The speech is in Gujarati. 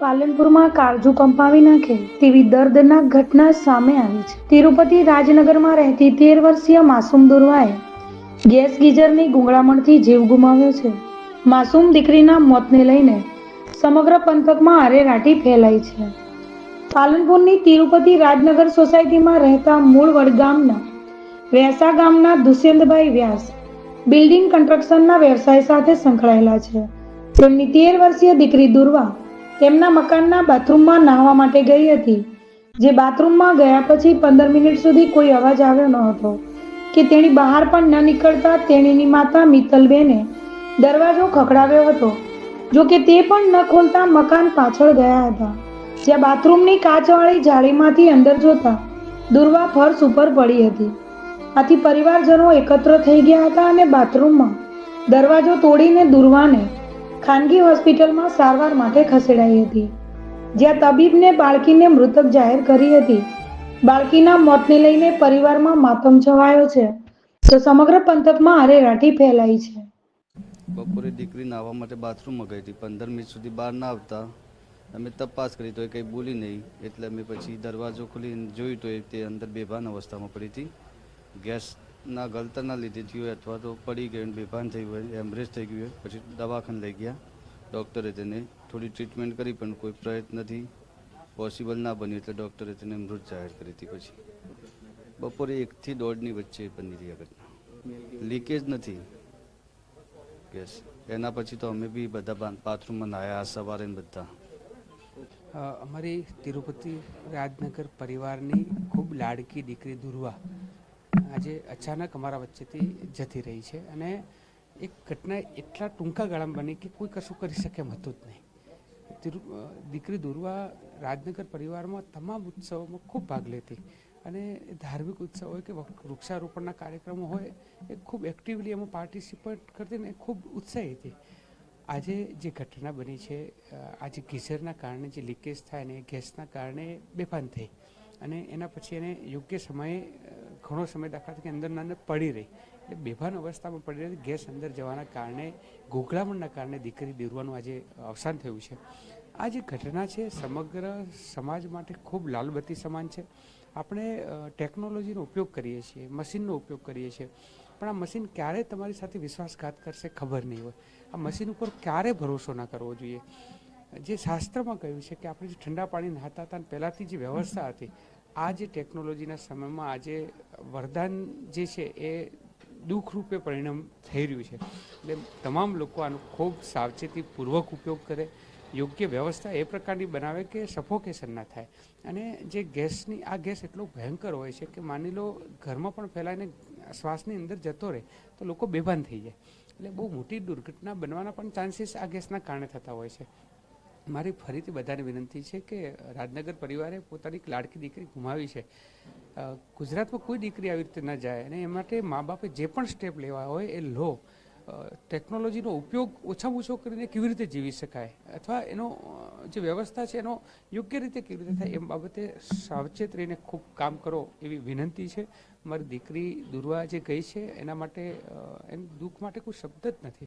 પાલનપુરમાં કાળજુ કંપાવી નાખે તેવી દર્દનાક ઘટના સામે આવી છે। તિરુપતિ રાજનગરમાં રહેતી 13 વર્ષીય માસૂમ દુર્વાએ ગેસ ગીઝરની ગૂંગળામણથી જીવ ગુમાવ્યો છે। માસૂમ દીકરીના મોતને લઈને સમગ્ર પંથકમાં અરેરાટી ફેલાઈ છે। પાલનપુરની તિરુપતિ રાજનગર સોસાયટીમાં રહેતા મૂળ વડગામના વેસા ગામના દુષ્યંતભાઈ વ્યાસ બિલ્ડિંગ કન્સ્ટ્રક્શનના વ્યવસાય સાથે સંકળાયેલા છે। તેમની 13 વર્ષીય દીકરી દુર્વા તેમના મકાનના બાથરૂમમાં નહાવા માટે ગઈ હતી, જે બાથરૂમમાં ગયા પછી 15 મિનિટ સુધી કોઈ અવાજ આવ્યો ન હતો કે તેણી બહાર પણ ન નીકળતા તેણીની માતા મિત્તલબેને દરવાજો ખખડાવ્યો હતો। જો કે તે પણ ન ખોલતા મકાન પાછળ ગયા હતા, જ્યાં બાથરૂમની કાચવાળી જાળીમાંથી અંદર જોતા દુર્વા ફર્શ ઉપર પડી હતી। આથી પરિવારજનો એકત્ર થઈ ગયા હતા અને બાથરૂમમાં દરવાજો તોડીને દુર્વાને ખાનગી હોસ્પિટલમાં સારવાર માટે ખસેડાઈ હતી, જ્યાં તબીબને બાળકીને મૃતક જાહેર કરી હતી। બાળકીના મોતને લઈને પરિવારમાં માતમ છવાયો છે, તો સમગ્ર પંથકમાં અરેરાટી ફેલાઈ છે। બપોરે દીકરી નાહવા માટે બાથરૂમમાં ગઈ હતી। 15 મિનિટ સુધી બહાર ના આવતા અમે તપાસ કરી તો એ કંઈ બોલી નહીં, એટલે અમે પછી દરવાજો ખોલીને જોયું તો તે અંદર બેભાન અવસ્થામાં પડી હતી। ગેસના ગળતરના લીધે થયું હોય અથવા તો પડી ગયું બેભાન થઈ હોય, એમ્બ્રેસ થઈ ગયું હોય। પછી દવાખાને લઈ ગયા, ડૉક્ટરે તેને થોડી ટ્રીટમેન્ટ કરી પણ કોઈ પ્રયત્નથી પોસિબલ ના બન્યું, એટલે ડૉક્ટરે તેને મૃત જાહેર કરી હતી। પછી બપોરે 1 થી 1:30 વચ્ચે બની રહી આ ઘટના। લીકેજ નથી ગેસ, એના પછી તો અમે બી બધા બાથરૂમમાં નાહ્યા સવારે બધા। અમારી તિરુપતિ રાજનગર પરિવારની ખૂબ લાડકી દીકરી દુર્વા આજે અચાનક અમારા વચ્ચેથી જતી રહી છે, અને એક ઘટના એટલા ટૂંકા ગાળામાં બની કે કોઈ કશું કરી શકે એમ હતું જ નહીં। દીકરી દુર્વા રાજનગર પરિવારમાં તમામ ઉત્સવોમાં ખૂબ ભાગ લેતી, અને ધાર્મિક ઉત્સવ હોય કે વૃક્ષારોપણના કાર્યક્રમો હોય એ ખૂબ એક્ટિવલી એમાં પાર્ટિસિપેટ કરતી ને ખૂબ ઉત્સાહી હતી। આજે જે ઘટના બની છે, આજે ગીઝરના કારણે જે લીકેજ થાય ને ગેસના કારણે બેભાન થઈ, અને એના પછી એને યોગ્ય સમયે ઘણો સમય દાખલા તરીકે અંદર પડી રહી, એટલે બેભાન અવસ્થામાં પડી રહી ગેસ અંદર જવાના કારણે ગૂંગળામણના કારણે દીકરી દુર્વાનું આજે અવસાન થયું છે। આ જે ઘટના છે સમગ્ર સમાજ માટે ખૂબ લાલબત્તી સમાન છે। આપણે ટેકનોલોજીનો ઉપયોગ કરીએ છીએ, મશીનનો ઉપયોગ કરીએ છીએ, પણ આ મશીન ક્યારે તમારી સાથે વિશ્વાસઘાત કરશે ખબર નહીં હોય। આ મશીન ઉપર ક્યારે ભરોસો ના કરવો જોઈએ। જે શાસ્ત્રમાં કહ્યું છે કે આપણે જે ઠંડા પાણી નહાતા હતા પહેલાંથી જે વ્યવસ્થા હતી, આ જે ટેકનોલોજીના સમયમાં આજે વરદાન જે છે એ દુઃખરૂપે પરિણામ થઈ રહ્યું છે। એટલે તમામ લોકો આનો ખૂબ સાવચેતીપૂર્વક ઉપયોગ કરે, યોગ્ય વ્યવસ્થા એ પ્રકારની બનાવે કે સફોકેશન ના થાય। અને જે ગેસની આ ગેસ એટલો ભયંકર હોય છે કે માની લો ઘરમાં પણ ફેલાઈને શ્વાસની અંદર જતો રહે તો લોકો બેભાન થઈ જાય, એટલે બહુ મોટી દુર્ઘટના બનવાના પણ ચાન્સીસ આ ગેસના કારણે થતા હોય છે। મારી ફરીથી બધાને વિનંતી છે કે રાજનગર પરિવારે પોતાની લાડકી દીકરી ગુમાવી છે, ગુજરાતમાં કોઈ દીકરી આવી રીતે ન જાય, અને એ માટે મા બાપે જે પણ સ્ટેપ લેવા હોય એ લો। ટેકનોલોજીનો ઉપયોગ ઓછામાં ઓછો કરીને કેવી રીતે જીવી શકાય, અથવા એનો જે વ્યવસ્થા છે એનો યોગ્ય રીતે કેવી રીતે થાય, એ બાબતે સાવચેત રહીને ખૂબ કામ કરો એવી વિનંતી છે। મારી દીકરી દુર્વા જે ગઈ છે એના માટે એને દુઃખ માટે કોઈ શબ્દ જ નથી।